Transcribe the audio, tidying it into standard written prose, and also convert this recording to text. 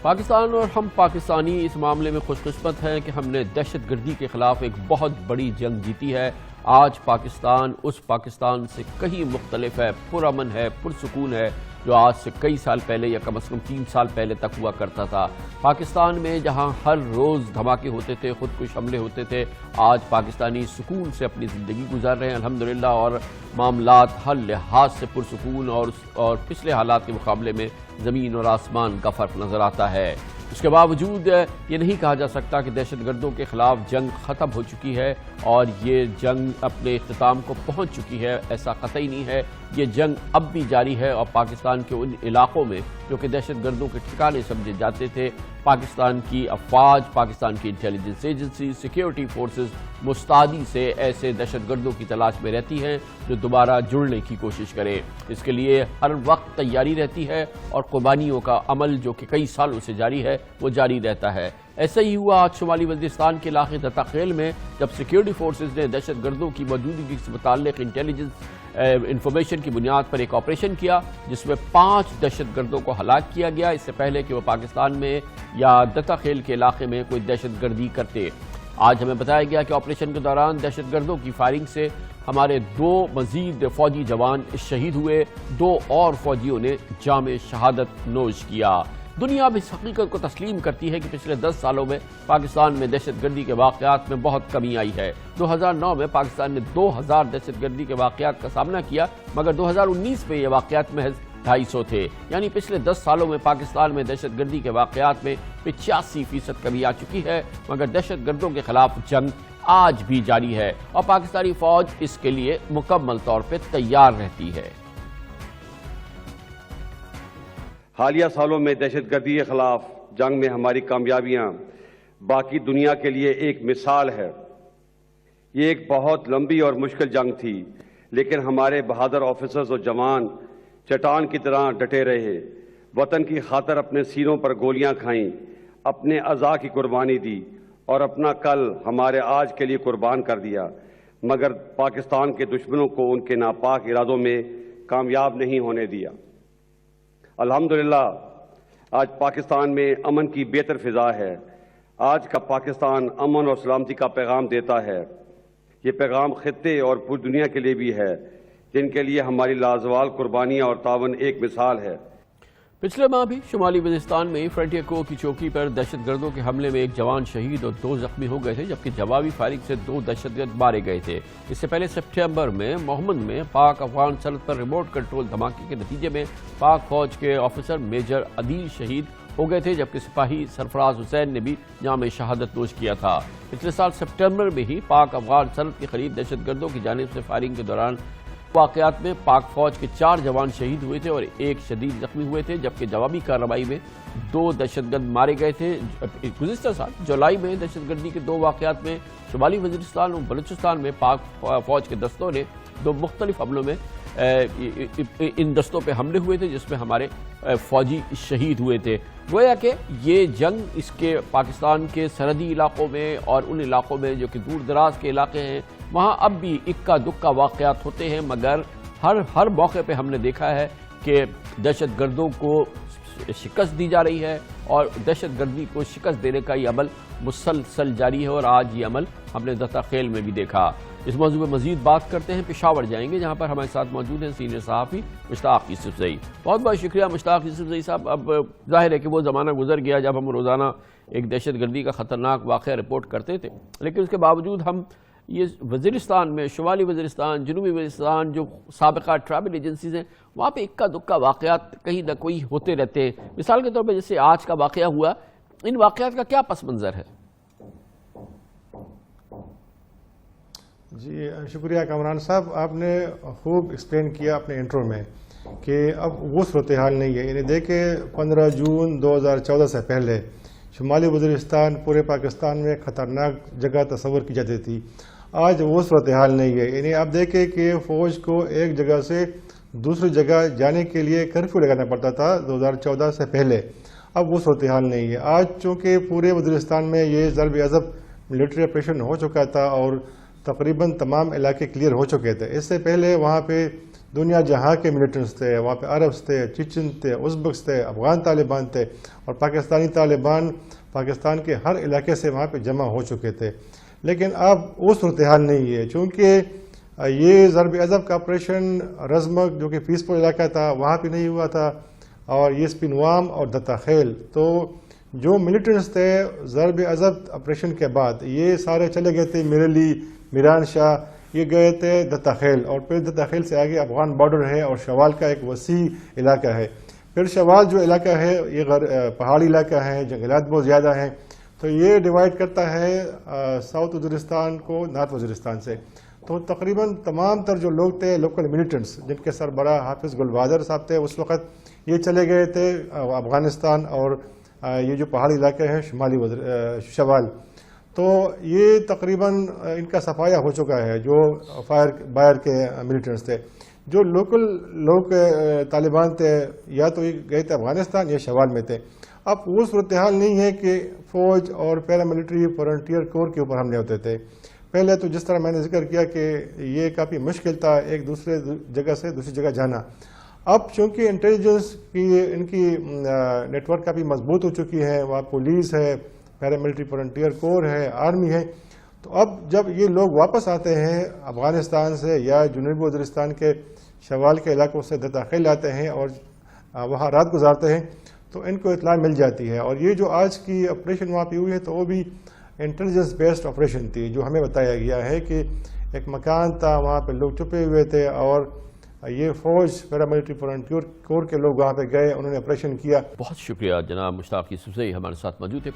پاکستان اور ہم پاکستانی اس معاملے میں خوش قسمت ہیں کہ ہم نے دہشت گردی کے خلاف ایک بہت بڑی جنگ جیتی ہے۔ آج پاکستان اس پاکستان سے کہیں مختلف ہے، پرامن ہے، پرسکون ہے، جو آج سے کئی سال پہلے یا کم از کم 3 سال پہلے تک ہوا کرتا تھا۔ پاکستان میں جہاں ہر روز دھماکے ہوتے تھے، خودکش حملے ہوتے تھے، آج پاکستانی سکون سے اپنی زندگی گزار رہے ہیں الحمدللہ، اور معاملات ہر لحاظ سے پرسکون اور پچھلے حالات کے مقابلے میں زمین اور آسمان کا فرق نظر آتا ہے۔ اس کے باوجود یہ نہیں کہا جا سکتا کہ دہشت گردوں کے خلاف جنگ ختم ہو چکی ہے اور یہ جنگ اپنے اختتام کو پہنچ چکی ہے، ایسا قطعی نہیں ہے۔ یہ جنگ اب بھی جاری ہے اور پاکستان کے ان علاقوں میں جو کہ دہشت گردوں کے ٹھکانے سمجھے جاتے تھے، پاکستان کی افواج، پاکستان کی انٹیلیجنس ایجنسی، سیکیورٹی فورسز مستعدی سے ایسے دہشت گردوں کی تلاش میں رہتی ہیں جو دوبارہ جڑنے کی کوشش کریں۔ اس کے لیے ہر وقت تیاری رہتی ہے اور قربانیوں کا عمل جو کہ کئی سالوں سے جاری ہے وہ جاری رہتا ہے۔ ایسا ہی ہوا آج شمالی وزیرستان کے علاقے دتا خیل میں، جب سیکیورٹی فورسز نے دہشت گردوں کی موجودگی سے متعلق انٹیلیجنس انفارمیشن کی بنیاد پر ایک آپریشن کیا جس میں 5 دہشت گردوں کو ہلاک کیا گیا، اس سے پہلے کہ وہ پاکستان میں یا دتا خیل کے علاقے میں کوئی دہشت گردی کرتے۔ آج ہمیں بتایا گیا کہ آپریشن کے دوران دہشت گردوں کی فائرنگ سے ہمارے 2 مزید فوجی جوان شہید ہوئے، 2 اور فوجیوں نے جام شہادت نوش کیا۔ دنیا اب اس حقیقت کو تسلیم کرتی ہے کہ پچھلے 10 سالوں میں پاکستان میں دہشت گردی کے واقعات میں بہت کمی آئی ہے۔ 2009 میں پاکستان نے 2000 دہشت گردی کے واقعات کا سامنا کیا، مگر 2019 میں یہ واقعات محض 250 تھے، یعنی پچھلے 10 سالوں میں پاکستان میں دہشت گردی کے واقعات میں 85% کمی آ چکی ہے، مگر دہشت گردوں کے خلاف جنگ آج بھی جاری ہے اور پاکستانی فوج اس کے لیے مکمل طور پہ تیار رہتی ہے۔ حالیہ سالوں میں دہشت گردی کے خلاف جنگ میں ہماری کامیابیاں باقی دنیا کے لیے ایک مثال ہے۔ یہ ایک بہت لمبی اور مشکل جنگ تھی، لیکن ہمارے بہادر آفیسرز اور جوان چٹان کی طرح ڈٹے رہے، وطن کی خاطر اپنے سینوں پر گولیاں کھائیں، اپنے اعضاء کی قربانی دی اور اپنا کل ہمارے آج کے لیے قربان کر دیا، مگر پاکستان کے دشمنوں کو ان کے ناپاک ارادوں میں کامیاب نہیں ہونے دیا۔ الحمدللہ آج پاکستان میں امن کی بہتر فضا ہے۔ آج کا پاکستان امن اور سلامتی کا پیغام دیتا ہے۔ یہ پیغام خطے اور پوری دنیا کے لیے بھی ہے، جن کے لیے ہماری لازوال قربانیاں اور تعاون ایک مثال ہے۔ پچھلے ماہ بھی شمالی وزیرستان میں فرنٹیئر کو کی چوکی پر دہشت گردوں کے حملے میں 1 جوان شہید اور 2 زخمی ہو گئے تھے، جبکہ جوابی فائرنگ سے 2 دہشت گرد مارے گئے تھے۔ اس سے پہلے سپٹمبر میں محمد میں پاک افغان سرحد پر ریموٹ کنٹرول دھماکے کے نتیجے میں پاک فوج کے آفیسر میجر عدیل شہید ہو گئے تھے، جبکہ سپاہی سرفراز حسین نے بھی جام شہادت نوش کیا تھا۔ پچھلے سال سپٹمبر میں ہی پاک افغان سرحد کے قریب دہشت گردوں کی جانب سے فائرنگ کے دوران واقعات میں پاک فوج کے 4 جوان شہید ہوئے تھے اور 1 شدید زخمی ہوئے تھے، جبکہ جوابی کارروائی میں 2 دہشت گرد مارے گئے تھے۔ گزشتہ سال جولائی میں دہشت گردی کے 2 واقعات میں شمالی وزیرستان اور بلوچستان میں پاک فوج کے دستوں نے 2 مختلف حملوں میں ان دستوں پہ حملے ہوئے تھے، جس میں ہمارے فوجی شہید ہوئے تھے۔ گویا کہ یہ جنگ اس کے پاکستان کے سرحدی علاقوں میں اور ان علاقوں میں جو کہ دور دراز کے علاقے ہیں، وہاں اب بھی اکا دکا واقعات ہوتے ہیں، مگر ہر موقع پہ ہم نے دیکھا ہے کہ دہشت گردوں کو شکست دی جا رہی ہے اور دہشت گردی کو شکست دینے کا یہ عمل مسلسل جاری ہے، اور آج یہ عمل ہم نے دتا خیل میں بھی دیکھا۔ اس موضوع میں مزید بات کرتے ہیں، پشاور جائیں گے جہاں پر ہمارے ساتھ موجود ہیں سینئر صحافی مشتاق یوسفزئی۔ بہت بہت شکریہ مشتاق یوسفزئی صاحب۔ اب ظاہر ہے کہ وہ زمانہ گزر گیا جب ہم روزانہ ایک دہشت گردی کا خطرناک واقعہ رپورٹ کرتے تھے، لیکن اس کے باوجود ہم یہ وزیرستان میں، شمالی وزیرستان، جنوبی وزیرستان جو سابقہ ٹرائبل ایجنسیز ہیں، وہاں پہ اکا دکا واقعات کہیں نہ کوئی ہوتے رہتے ہیں۔ مثال کے طور پہ جیسے آج کا واقعہ ہوا، ان واقعات کا کیا پس منظر ہے؟ جی شکریہ کامران صاحب، آپ نے خوب ایکسپلین کیا اپنے انٹرو میں کہ اب وہ صورتحال نہیں ہے۔ یعنی دیکھیں 15 جون 2014 سے پہلے شمالی وزیرستان پورے پاکستان میں خطرناک جگہ تصور کی جاتی تھی، آج وہ صورتحال نہیں ہے۔ یعنی آپ دیکھیں کہ فوج کو ایک جگہ سے دوسری جگہ جانے کے لیے کرفیو لگانا پڑتا تھا 2014 سے پہلے، اب وہ صورتحال نہیں ہے۔ آج چونکہ پورے وزیرستان میں یہ ضرب عضب ملٹری آپریشن ہو چکا تھا اور تقریباً تمام علاقے کلیئر ہو چکے تھے، اس سے پہلے وہاں پہ دنیا جہاں کے ملیٹنٹس تھے، وہاں پہ عربس تھے، چچن تھے، ازبکس تھے، افغان طالبان تھے، اور پاکستانی طالبان پاکستان کے ہر علاقے سے وہاں پہ جمع ہو چکے تھے. لیکن اب وہ صورتحال نہیں ہے، چونکہ یہ ضرب عضب کا آپریشن رزمک جو کہ پیسفل علاقہ تھا وہاں پہ نہیں ہوا تھا، اور یہ سپنوام اور دتا خیل. تو جو ملیٹنٹس تھے ضرب عضب آپریشن کے بعد یہ سارے چلے گئے تھے میرلی، میران شاہ، یہ گئے تھے دتا خیل، اور پھر دتا خیل سے آگے افغان بارڈر ہے اور شوال کا ایک وسیع علاقہ ہے. پھر شوال جو علاقہ ہے یہ پہاڑی علاقہ ہے، جنگلات بہت زیادہ ہیں، تو یہ ڈیوائیڈ کرتا ہے ساؤتھ وزیرستان کو نارتھ وزیرستان سے. تو تقریباً تمام تر جو لوگ تھے لوکل ملیٹنٹس، جن کے سربراہ حافظ گل بہادر صاحب تھے اس وقت، یہ چلے گئے تھے افغانستان اور یہ جو پہاڑی علاقہ ہے شمالی شوال. تو یہ تقریباً ان کا صفایا ہو چکا ہے جو باہر کے ملیٹنٹس تھے. جو لوکل لوگ طالبان تھے یا تو یہ گئے تھے افغانستان یا شوال میں تھے. اب وہ صورتحال نہیں ہے کہ فوج اور پیراملٹری فرنٹیئر کور کے اوپر حملے ہوتے تھے. پہلے تو جس طرح میں نے ذکر کیا کہ یہ کافی مشکل تھا ایک دوسرے جگہ سے دوسری جگہ جانا. اب چونکہ انٹیلیجنس کی ان کی نیٹ ورک کافی مضبوط ہو چکی ہے، وہاں پولیس ہے، پیراملٹری فرنٹیئر کور ہے، آرمی ہے، تو اب جب یہ لوگ واپس آتے ہیں افغانستان سے یا جنوبی وزیرستان کے شوال کے علاقوں سے دتا خیل آتے ہیں اور وہاں رات گزارتے ہیں تو ان کو اطلاع مل جاتی ہے. اور یہ جو آج کی آپریشن وہاں پہ ہوئی ہے تو وہ بھی انٹیلیجنس بیسڈ آپریشن تھی. جو ہمیں بتایا گیا ہے کہ ایک مکان تھا، وہاں پہ لوگ چھپے ہوئے تھے اور یہ فوج پیراملٹری فرنٹیئر کور کے لوگ وہاں پہ گئے، انہوں نے آپریشن کیا. بہت شکریہ جناب مشتاق یوسف زئی ہمارے ساتھ موجود ہے.